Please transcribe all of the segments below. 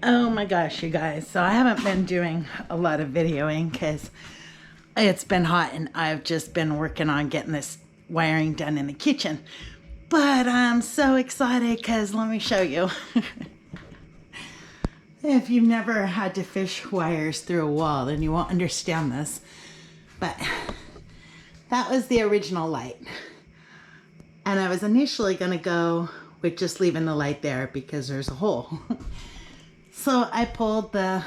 Oh my gosh, you guys. So I haven't been doing a lot of videoing because it's been hot and I've just been working on getting this wiring done in the kitchen. But I'm so excited because let me show you. If you've never had to fish wires through a wall, then you won't understand this. But that was the original light. And I was initially going to go with just leaving the light there because there's a hole. So I pulled the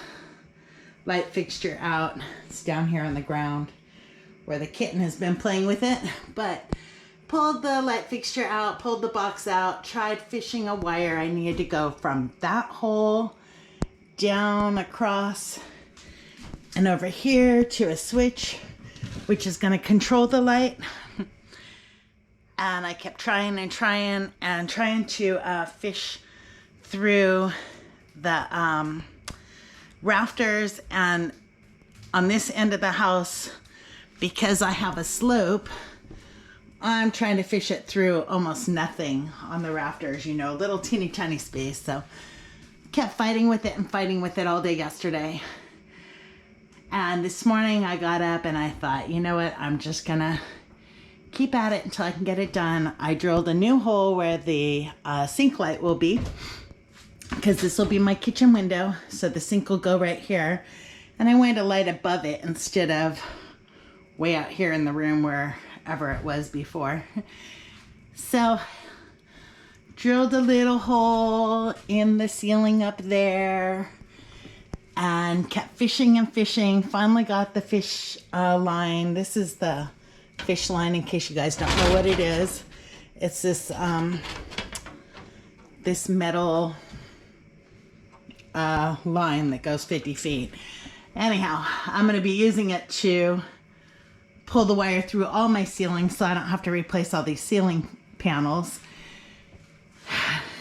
light fixture out. It's down here on the ground where the kitten has been playing with it. But pulled the light fixture out, pulled the box out, tried fishing a wire. I needed to go from that hole down across and over here to a switch, which is going to control the light. And I kept trying to fish through the rafters, and on this end of the house, because I have a slope, I'm trying to fish it through almost nothing on the rafters, you know, little teeny tiny space. So kept fighting with it all day yesterday. And this morning I got up and I thought, you know what, I'm just gonna keep at it until I can get it done. I drilled a new hole where the sink light will be, because this will be my kitchen window, so the sink will go right here. And I wanted a light above it instead of way out here in the room wherever it was before. So drilled a little hole in the ceiling up there and kept fishing and fishing. Finally got the fish line. This is the fish line, in case you guys don't know what it is. It's this this metal line that goes 50 feet. Anyhow, I'm going to be using it to pull the wire through all my ceilings so I don't have to replace all these ceiling panels.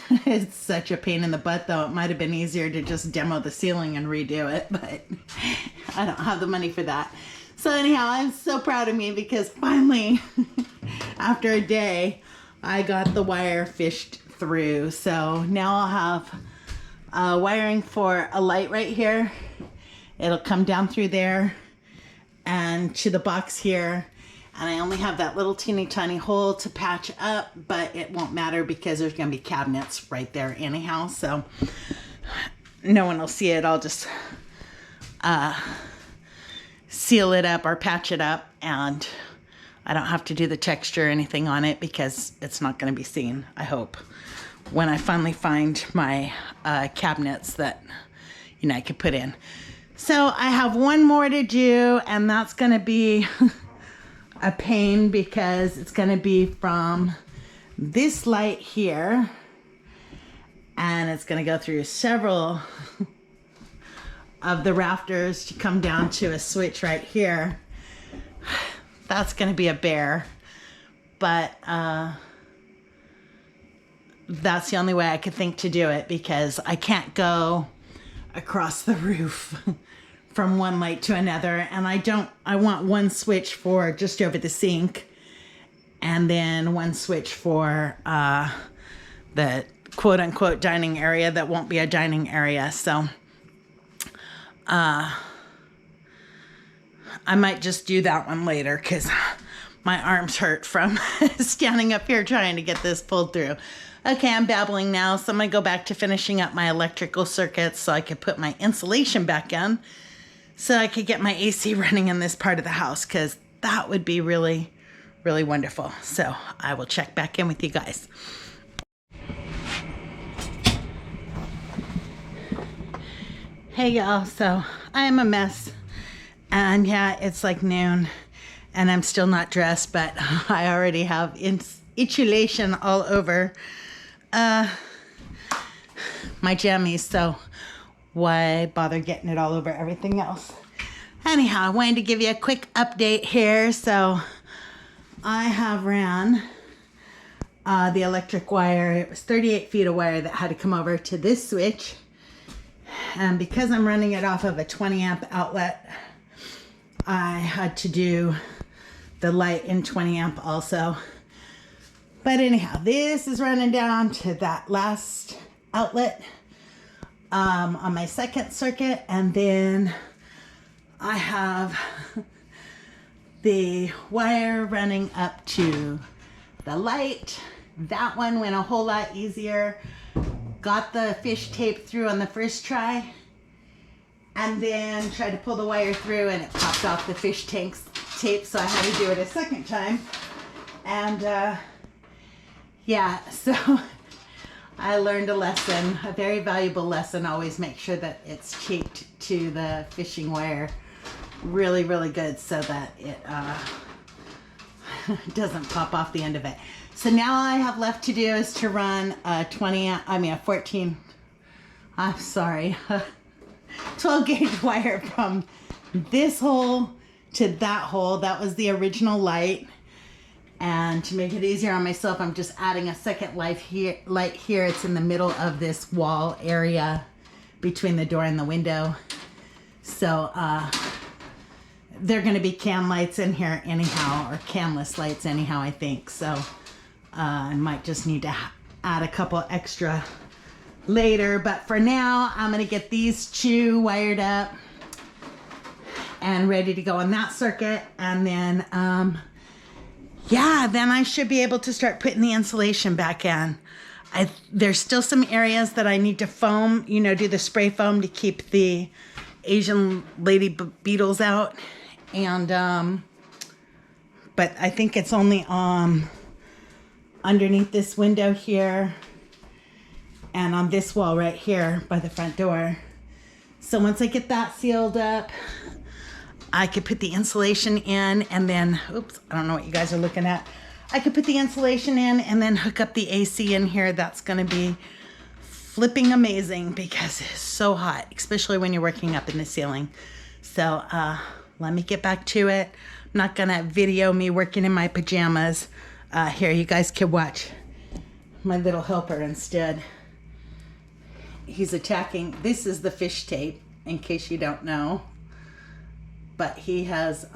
It's such a pain in the butt, though. It might have been easier to just demo the ceiling and redo it, but I don't have the money for that. So anyhow, I'm so proud of me because finally, after a day, I got the wire fished through. So now I'll have wiring for a light right here. It'll come down through there and to the box here. And I only have that little teeny tiny hole to patch up, but it won't matter because there's going to be cabinets right there anyhow. So no one will see it. I'll just seal it up or patch it up, and I don't have to do the texture or anything on it because it's not going to be seen, I hope, when I finally find my cabinets that, you know, I could put in. So I have one more to do, and that's going to be a pain because it's going to be from this light here, and it's going to go through several of the rafters to come down to a switch right here. That's going to be a bear, but that's the only way I could think to do it because I can't go across the roof from one light to another. And I want one switch for just over the sink and then one switch for the quote unquote dining area that won't be a dining area. So I might just do that one later because my arms hurt from standing up here trying to get this pulled through. Okay, I'm babbling now, so I'm going to go back to finishing up my electrical circuits so I could put my insulation back in so I could get my AC running in this part of the house because that would be really, really wonderful. So I will check back in with you guys. Hey y'all, so I am a mess, and yeah, it's like noon and I'm still not dressed, but I already have insulation all over my jammies, so why bother getting it all over everything else? Anyhow, I wanted to give you a quick update here. So I have ran the electric wire. It was 38 feet of wire that had to come over to this switch. And because I'm running it off of a 20 amp outlet, I had to do the light in 20 amp also. But anyhow, this is running down to that last outlet. on my second circuit, and then I have the wire running up to the light. That one went a whole lot easier. Got the fish tape through on the first try, and then tried to pull the wire through and it popped off the fish tape, so I had to do it a second time. And yeah, so I learned a lesson, a very valuable lesson. Always make sure that it's taped to the fishing wire really, really good so that it doesn't pop off the end of it. So now all I have left to do is to run a 12 gauge wire from this hole to that hole. That was the original light. And to make it easier on myself, I'm just adding a second light here. It's in the middle of this wall area between the door and the window. So they're going to be can lights in here anyhow, or canless lights anyhow, I think. So I might just need to add a couple extra later. But for now, I'm going to get these two wired up and ready to go on that circuit. And then, yeah, then I should be able to start putting the insulation back in. There's still some areas that I need to foam, you know, do the spray foam to keep the Asian lady beetles out. And, but I think it's only underneath this window here and on this wall right here by the front door. So once I get that sealed up, I could put the insulation in, and then, oops, I don't know what you guys are looking at. I could put the insulation in and then hook up the AC in here. That's gonna be flipping amazing because it's so hot, especially when you're working up in the ceiling. So let me get back to it. I'm not gonna video me working in my pajamas. Here, you guys can watch my little helper instead. He's attacking, this is the fish tape, in case you don't know. But he has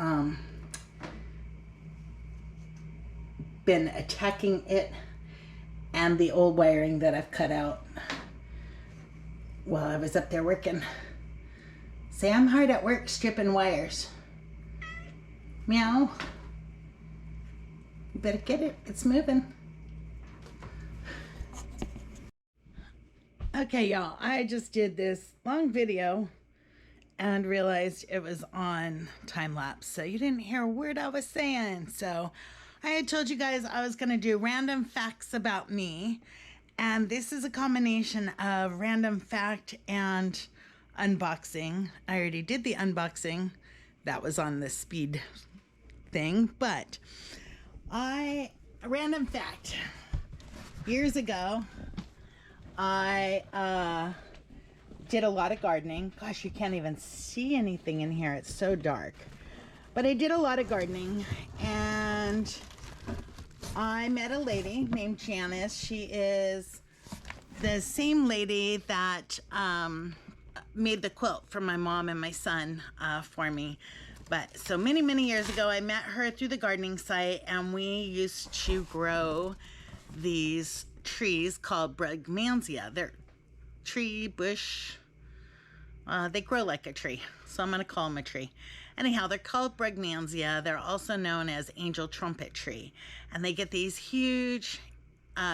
been attacking it and the old wiring that I've cut out while I was up there working. Say, I'm hard at work stripping wires. Meow. You better get it. It's moving. Okay, y'all. I just did this long video and realized it was on time lapse, so you didn't hear a word I was saying. So I had told you guys I was going to do random facts about me, and this is a combination of random fact and unboxing. I already did the unboxing. That was on the speed thing, but a random fact. Years ago, I did a lot of gardening. Gosh, you can't even see anything in here. It's so dark. But I did a lot of gardening, and I met a lady named Janice. She is the same lady that made the quilt for my mom and my son for me. But so many, many years ago, I met her through the gardening site, and we used to grow these trees called brugmansia. They're tree, bush, they grow like a tree, so I'm going to call them a tree. Anyhow, they're called brugmansia. They're also known as angel trumpet tree, and they get these huge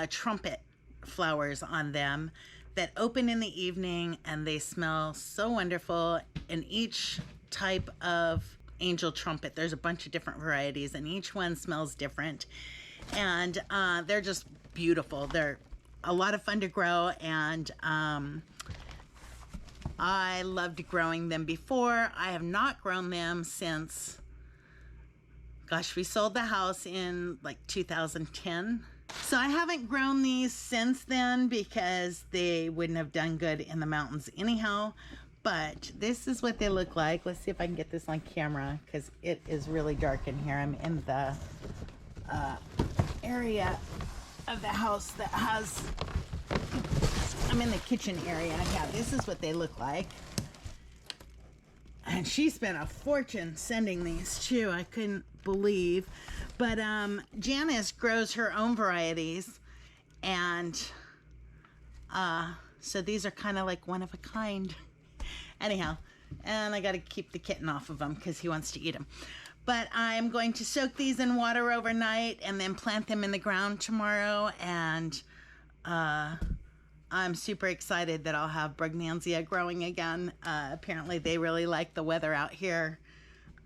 trumpet flowers on them that open in the evening, and they smell so wonderful. In each type of angel trumpet, there's a bunch of different varieties, and each one smells different, and they're just beautiful. They're a lot of fun to grow, and I loved growing them before. I have not grown them since, gosh, we sold the house in like 2010. So I haven't grown these since then because they wouldn't have done good in the mountains anyhow. But this is what they look like. Let's see if I can get this on camera because it is really dark in here. I'm in the area of the house that has, I'm in the kitchen area. Yeah, this is what they look like. And she spent a fortune sending these too. I couldn't believe. But Janice grows her own varieties, and So these are kind of like one of a kind. Anyhow, and I got to keep the kitten off of them because he wants to eat them. But I'm going to soak these in water overnight and then plant them in the ground tomorrow. And I'm super excited that I'll have brugmansia growing again. Apparently they really like the weather out here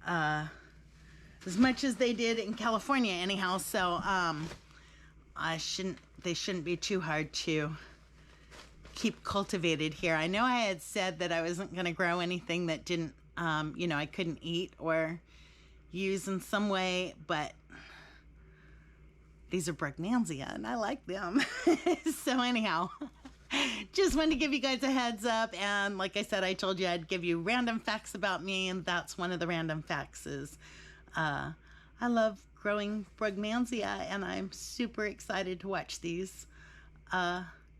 as much as they did in California anyhow. So they shouldn't be too hard to keep cultivated here. I know I had said that I wasn't going to grow anything that didn't, I couldn't eat or use in some way, but these are brugmansia and I like them. So anyhow, just wanted to give you guys a heads up. And like I said, I told you I'd give you random facts about me, and that's one of the random facts is I love growing brugmansia, and I'm super excited to watch these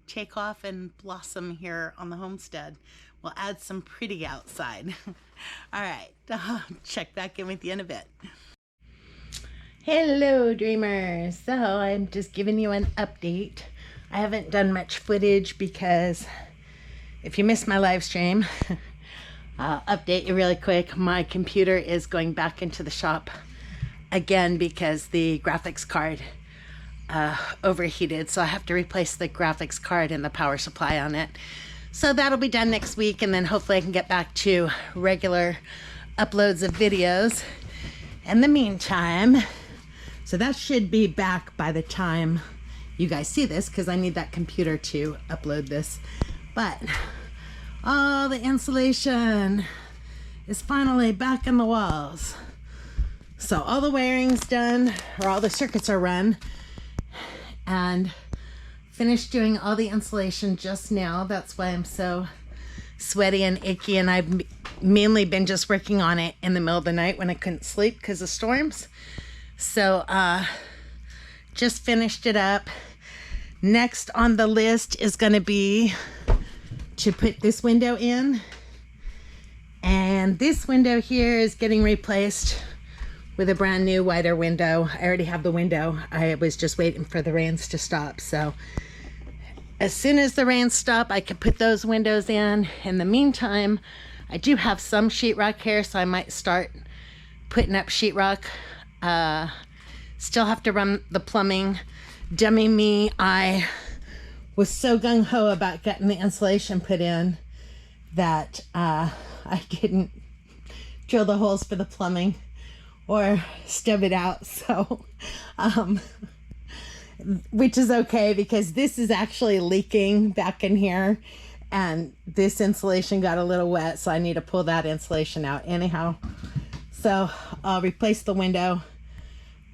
take off and blossom here on the homestead. We'll add some pretty outside. All right, check back in with you in a bit. Hello, dreamers. So I'm just giving you an update. I haven't done much footage because if you missed my live stream, I'll update you really quick. My computer is going back into the shop again because the graphics card overheated, so I have to replace the graphics card and the power supply on it. So that'll be done next week, and then hopefully I can get back to regular uploads of videos. In the meantime, so that should be back by the time you guys see this, because I need that computer to upload this. But all the insulation is finally back in the walls. So all the wiring's done, or all the circuits are run, and finished doing all the insulation just now. That's why I'm so sweaty and achy, and I've mainly been just working on it in the middle of the night when I couldn't sleep because of storms. So just finished it up. Next on the list is going to be to put this window in, and this window here is getting replaced with a brand new wider window. I already have the window. I was just waiting for the rains to stop. So as soon as the rains stop, I can put those windows in. In the meantime, I do have some sheetrock here, so I might start putting up sheetrock. Still have to run the plumbing. Dummy me, I was so gung-ho about getting the insulation put in that I didn't drill the holes for the plumbing or stub it out. So, which is okay because this is actually leaking back in here, and this insulation got a little wet, so I need to pull that insulation out anyhow. So I'll replace the window,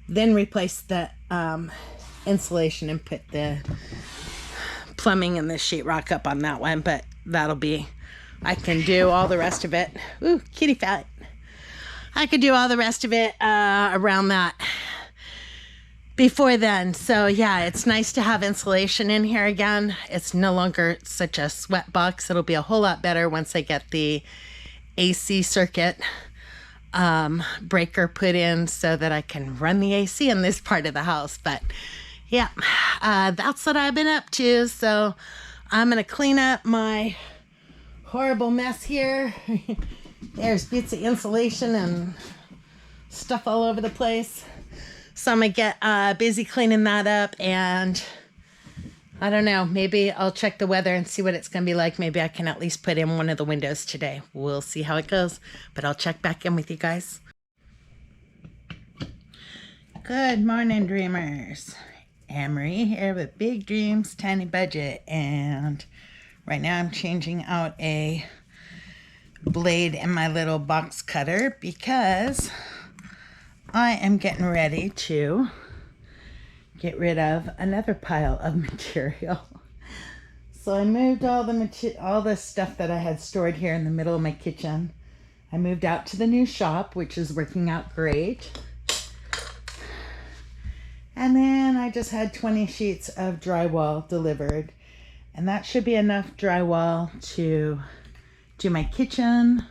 then replace the insulation and put the plumbing and the sheetrock up on that one. But that'll be, I can do all the rest of it. Ooh, kitty fat. I could do all the rest of it around that before then. So yeah, it's nice to have insulation in here again. It's no longer such a sweat box. It'll be a whole lot better once I get the AC circuit breaker put in so that I can run the AC in this part of the house. But yeah, that's what I've been up to. So I'm gonna clean up my horrible mess here. There's bits of insulation and stuff all over the place. So I'm gonna get busy cleaning that up, and I don't know, maybe I'll check the weather and see what it's gonna be like. Maybe I can at least put in one of the windows today. We'll see how it goes, but I'll check back in with you guys. Good morning, dreamers. Anne-Marie here with Big Dreams, Tiny Budget, and right now I'm changing out a blade in my little box cutter because I am getting ready to get rid of another pile of material. So I moved all the stuff that I had stored here in the middle of my kitchen. I moved out to the new shop, which is working out great. And then I just had 20 sheets of drywall delivered, and that should be enough drywall to do my kitchen,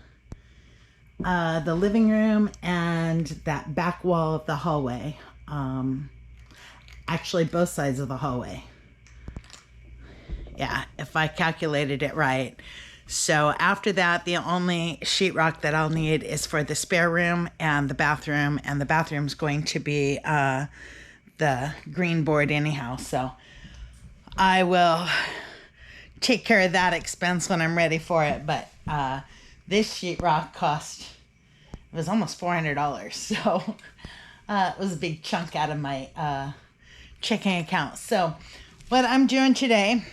the living room, and that back wall of the hallway. Actually, both sides of the hallway. Yeah, if I calculated it right. So after that, the only sheetrock that I'll need is for the spare room and the bathroom's going to be the green board anyhow. So I will take care of that expense when I'm ready for it. But this sheetrock it was almost $400. So it was a big chunk out of my checking account. So what I'm doing today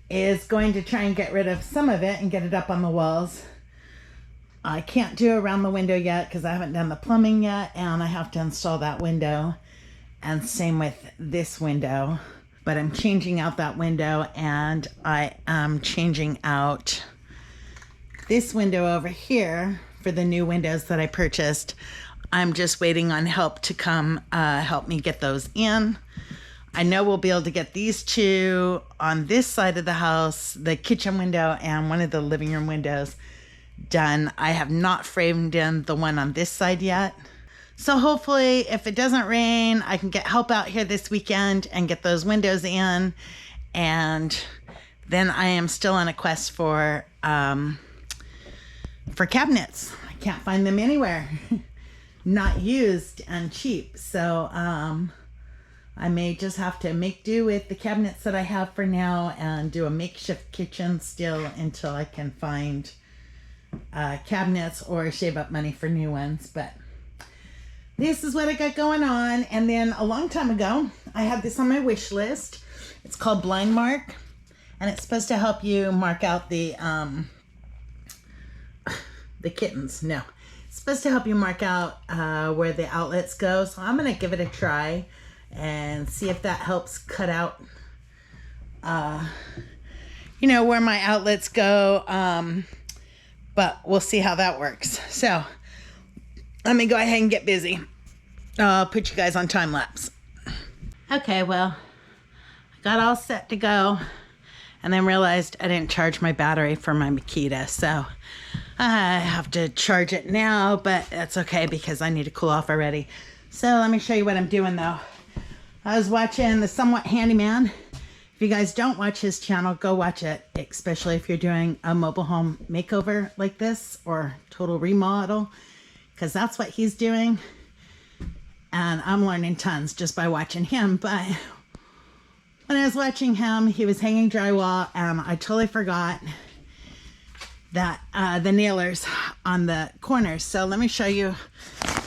is going to try and get rid of some of it and get it up on the walls. I can't do around the window yet because I haven't done the plumbing yet, and I have to install that window, and same with this window. But I'm changing out that window, and I am changing out this window over here for the new windows that I purchased. I'm just waiting on help to come help me get those in. I know we'll be able to get these two on this side of the house, the kitchen window and one of the living room windows, done. I have not framed in the one on this side yet. So hopefully, if it doesn't rain, I can get help out here this weekend and get those windows in. And then I am still on a quest for cabinets. I can't find them anywhere. Not used and cheap. So I may just have to make do with the cabinets that I have for now and do a makeshift kitchen still until I can find cabinets or save up money for new ones. But this is what I got going on. And then a long time ago, I had this on my wish list. It's called Blind Mark, and it's supposed to help you mark out the kittens. No, it's supposed to help you mark out where the outlets go. So I'm gonna give it a try and see if that helps cut out where my outlets go. But we'll see how that works. So let me go ahead and get busy. I'll put you guys on time lapse. Okay, well, I got all set to go and then realized I didn't charge my battery for my Makita. So I have to charge it now, but that's okay because I need to cool off already. So let me show you what I'm doing though. I was watching The Somewhat Handyman. If you guys don't watch his channel, go watch it, especially if you're doing a mobile home makeover like this or total remodel, because that's what he's doing. And I'm learning tons just by watching him. But when I was watching him, he was hanging drywall, and I totally forgot that the nailers on the corners. So let me show you.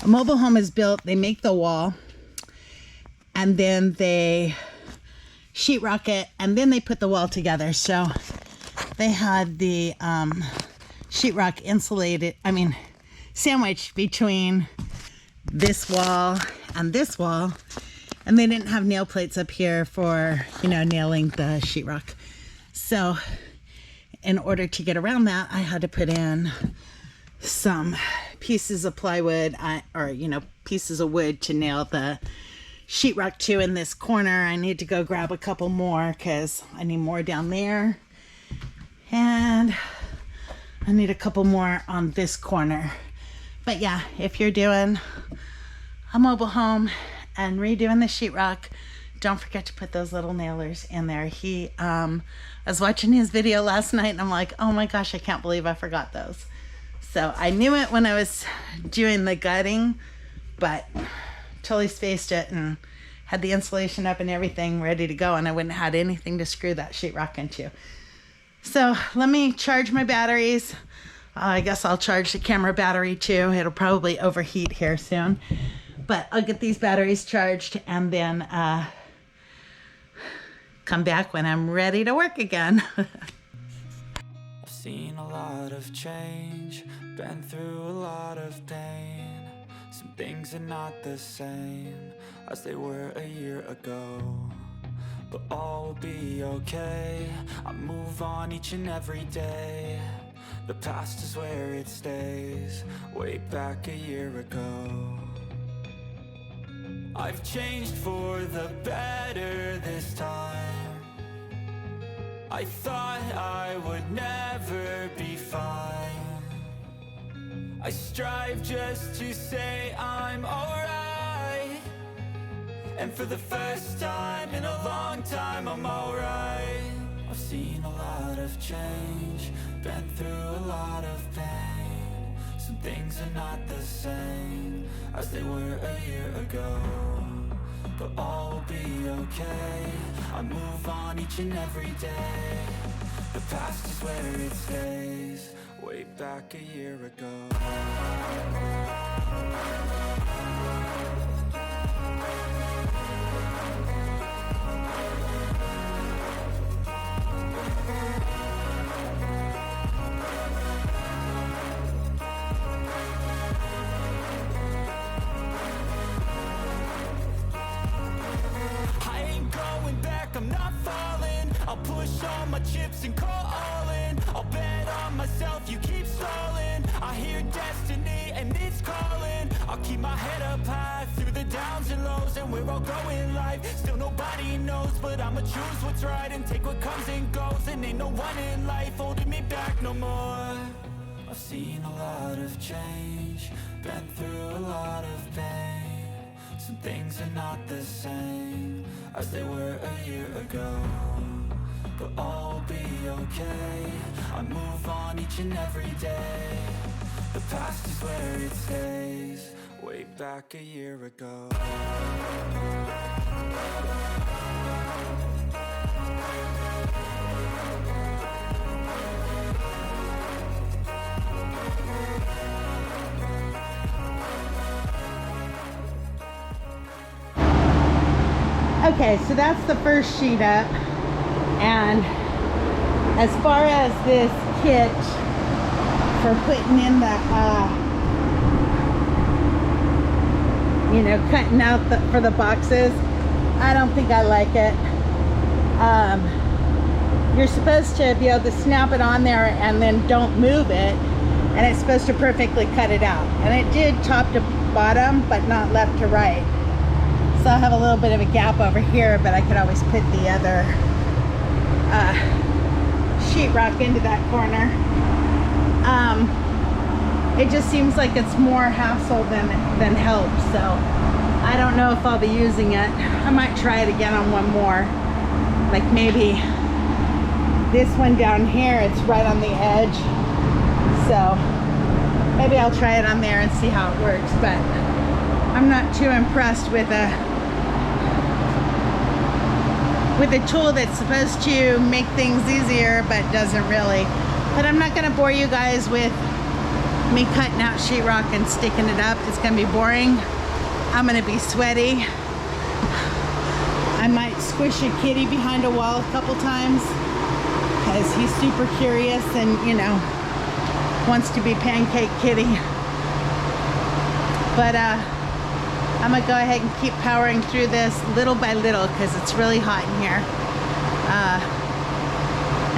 A mobile home is built, they make the wall, and then they sheetrock it, and then they put the wall together. So they had the sheetrock sandwiched between this wall and this wall, and they didn't have nail plates up here for nailing the sheetrock. So in order to get around that, I had to put in some pieces of plywood pieces of wood to nail the sheetrock to in this corner. I need to go grab a couple more because I need more down there, and I need a couple more on this corner. But yeah, if you're doing a mobile home and redoing the sheetrock, don't forget to put those little nailers in there. I was watching his video last night, and I'm like, oh my gosh, I can't believe I forgot those. So I knew it when I was doing the gutting, but totally spaced it and had the insulation up and everything ready to go, and I wouldn't have had anything to screw that sheetrock into. So let me charge my batteries. I guess I'll charge the camera battery too. It'll probably overheat here soon, but I'll get these batteries charged and then come back when I'm ready to work again. I've seen a lot of change, been through a lot of pain. Some things are not the same as they were a year ago, but all will be okay. I move on each and every day. The past is where it stays, way back a year ago. I've changed for the better this time. I thought I would never be fine. I strive just to say I'm alright, And for the first time in a long time, I'm alright. I've seen a lot of change, been through a lot of pain. Some things are not the same as they were a year ago, but all will be okay. I move on each and every day. The past is where it stays, way back a year ago. I'm not falling. I'll push all my chips and call all in. I'll bet on myself, you keep stalling. I hear destiny and it's calling. I'll keep my head up high through the downs and lows, and we're all going live. Still nobody knows, but I'ma choose what's right and take what comes and goes. And ain't no one in life holding me back no more. I've seen a lot of change, been through a lot of pain. Some things are not the same as they were a year ago, but all will be okay. I move on each and every day. The past is where it stays, way back a year ago. Okay, so that's the first sheet up, and as far as this kit for putting in the you know, cutting out for the boxes, I don't think I like it. You're supposed to be able to snap it on there and then don't move it, and it's supposed to perfectly cut it out, and it did top to bottom but not left to right. So I have a little bit of a gap over here, but I could always put the other sheetrock into that corner. It just seems like it's more hassle than help, so I don't know if I'll be using it. I might try it again on one more, like maybe this one down here. It's right on the edge, so maybe I'll try it on there and see how it works. But I'm not too impressed with a tool that's supposed to make things easier but doesn't really. But I'm not going to bore you guys with me cutting out sheetrock and sticking it up. It's going to be boring. I'm going to be sweaty. I might squish a kitty behind a wall a couple times because he's super curious and, you know, wants to be pancake kitty. But I'm gonna go ahead and keep powering through this little by little because it's really hot in here,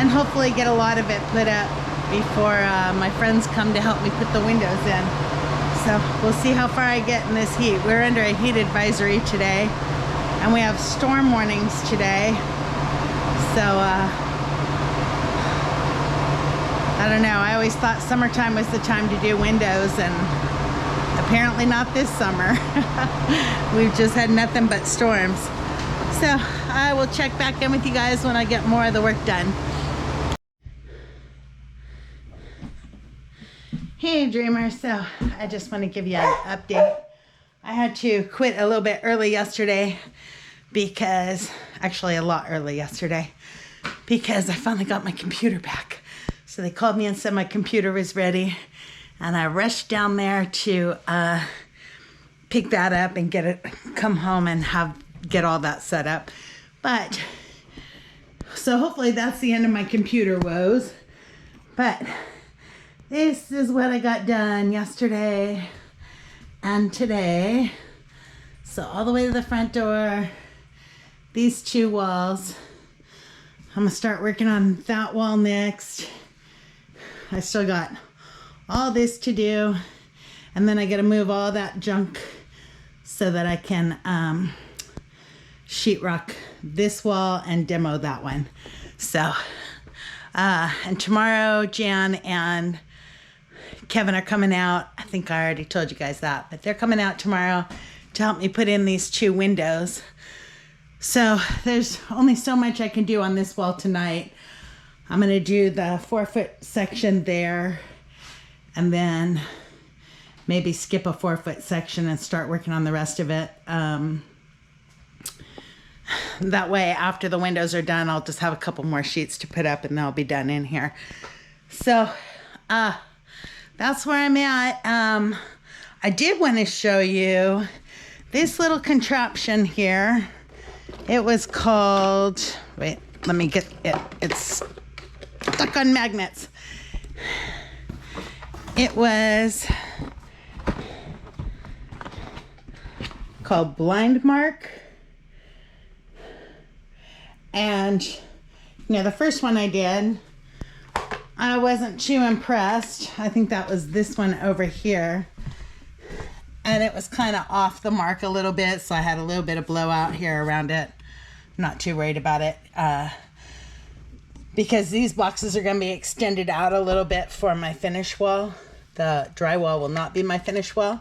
and hopefully get a lot of it put up before my friends come to help me put the windows in. So we'll see how far I get in this heat. We're under a heat advisory today, and we have storm warnings today, so I don't know. I always thought summertime was the time to do windows, and apparently not this summer. We've just had nothing but storms. So I will check back in with you guys when I get more of the work done. Hey dreamers, so I just want to give you an update. I had to quit a little bit early yesterday because, actually a lot early yesterday, because I finally got my computer back. So they called me and said my computer was ready, and I rushed down there to pick that up and get it, come home and get all that set up. But, so hopefully that's the end of my computer woes. But this is what I got done yesterday and today. So all the way to the front door, these two walls. I'm gonna start working on that wall next. I still got all this to do, and then I gotta move all that junk so that I can sheetrock this wall and demo that one. So and tomorrow Jan and Kevin are coming out. I think I already told you guys that, but they're coming out tomorrow to help me put in these 2 windows. So there's only so much I can do on this wall tonight. I'm going to do the 4-foot section there, and then maybe skip a 4-foot section and start working on the rest of it. That way, after the windows are done, I'll just have a couple more sheets to put up and they'll be done in here. So, that's where I'm at. I did want to show you this little contraption here. It was called, wait, let me get it. It's stuck on magnets. It was called Blind Mark. And, you know, the first one I did, I wasn't too impressed. I think that was this one over here. And it was kind of off the mark a little bit, so I had a little bit of blowout here around it. Not too worried about it. Because these boxes are going to be extended out a little bit for my finish wall. The drywall will not be my finish wall.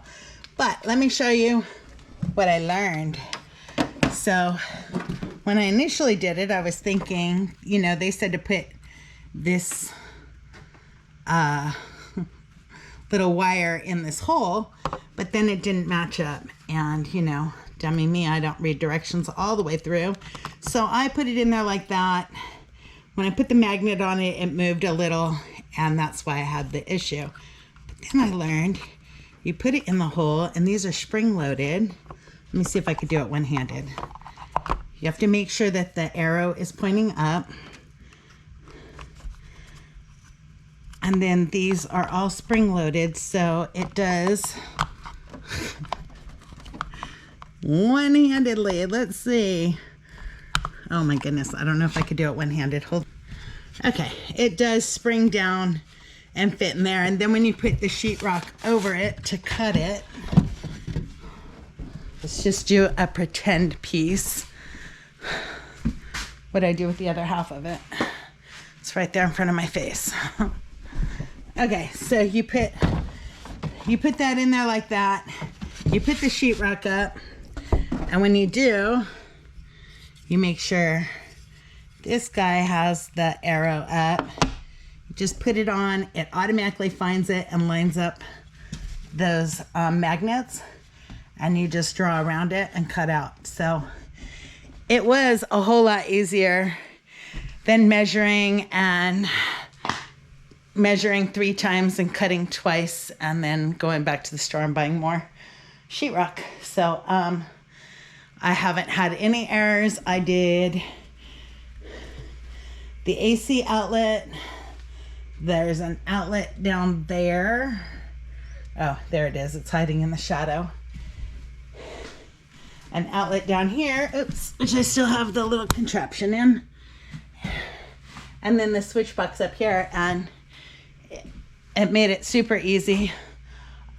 But let me show you what I learned. So when I initially did it, I was thinking, you know, they said to put this little wire in this hole, but then it didn't match up. And, you know, dummy me, I don't read directions all the way through. So I put it in there like that. When I put the magnet on it, it moved a little, and that's why I had the issue. But then I learned you put it in the hole, and these are spring-loaded. Let me see if I could do it one-handed. You have to make sure that the arrow is pointing up. And then these are all spring-loaded, so it does one-handedly. Let's see. Oh my goodness, I don't know if I could do it one-handed. Hold. Okay, it does spring down and fit in there. And then when you put the sheetrock over it to cut it, let's just do a pretend piece. What do I do with the other half of it? It's right there in front of my face. Okay, so you put that in there like that. You put the sheetrock up, and when you do, you make sure this guy has the arrow up. You just put it on, it automatically finds it and lines up those magnets, and you just draw around it and cut out. So it was a whole lot easier than measuring 3 times and cutting twice and then going back to the store and buying more sheetrock. So I haven't had any errors. I did the AC outlet. There's an outlet down there. Oh, there it is. It's hiding in the shadow. An outlet down here, oops, which I still have the little contraption in. And then the switch box up here, and it made it super easy.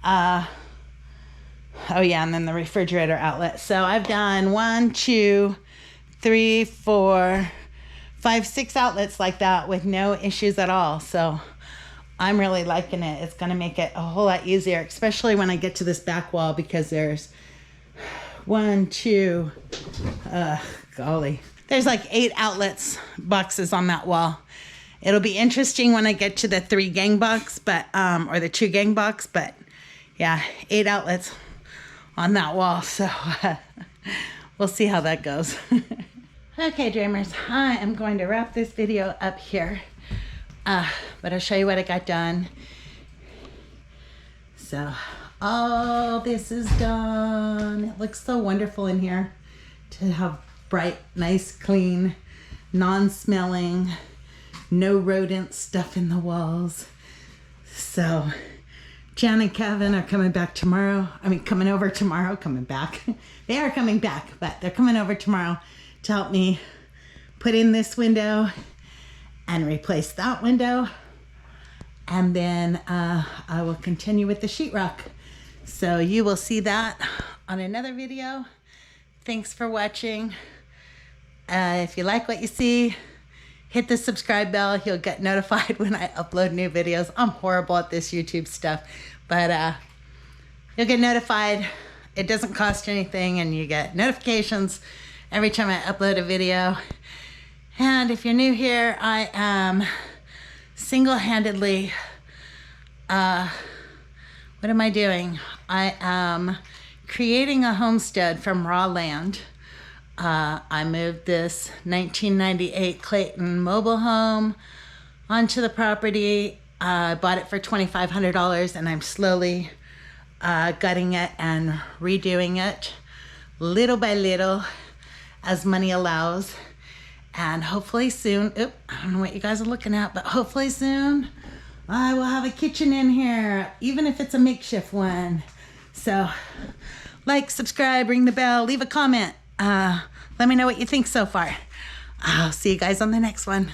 Oh yeah, and then the refrigerator outlet. So I've done 1, 2, 3, 4, 5, 6 outlets like that with no issues at all. So I'm really liking it. It's gonna make it a whole lot easier, especially when I get to this back wall, because there's 1, 2, golly. There's like 8 outlets boxes on that wall. It'll be interesting when I get to the 3 gang box, but, or the 2 gang box, but yeah, 8 outlets on that wall. So we'll see how that goes. Okay, dreamers, I am going to wrap this video up here. But I'll show you what I got done. So all this is done. It looks so wonderful in here to have bright, nice, clean, non-smelling, no rodent stuff in the walls. So Jan and Kevin are coming back tomorrow. Coming over tomorrow, coming back. They are coming back, but they're coming over tomorrow to help me put in this window and replace that window. And then I will continue with the sheetrock. So you will see that on another video. Thanks for watching. If you like what you see, hit the subscribe bell. You'll get notified when I upload new videos. I'm horrible at this YouTube stuff, but you'll get notified It doesn't cost you anything, and you get notifications every time I upload a video. And if you're new here, I am single-handedly, what am I doing? I am creating a homestead from raw land. I moved this 1998 Clayton mobile home onto the property. I bought it for $2,500, and I'm slowly gutting it and redoing it little by little as money allows. And hopefully soon, I don't know what you guys are looking at, but hopefully soon I will have a kitchen in here, even if it's a makeshift one. So like, subscribe, ring the bell, leave a comment. Let me know what you think so far. I'll see you guys on the next one.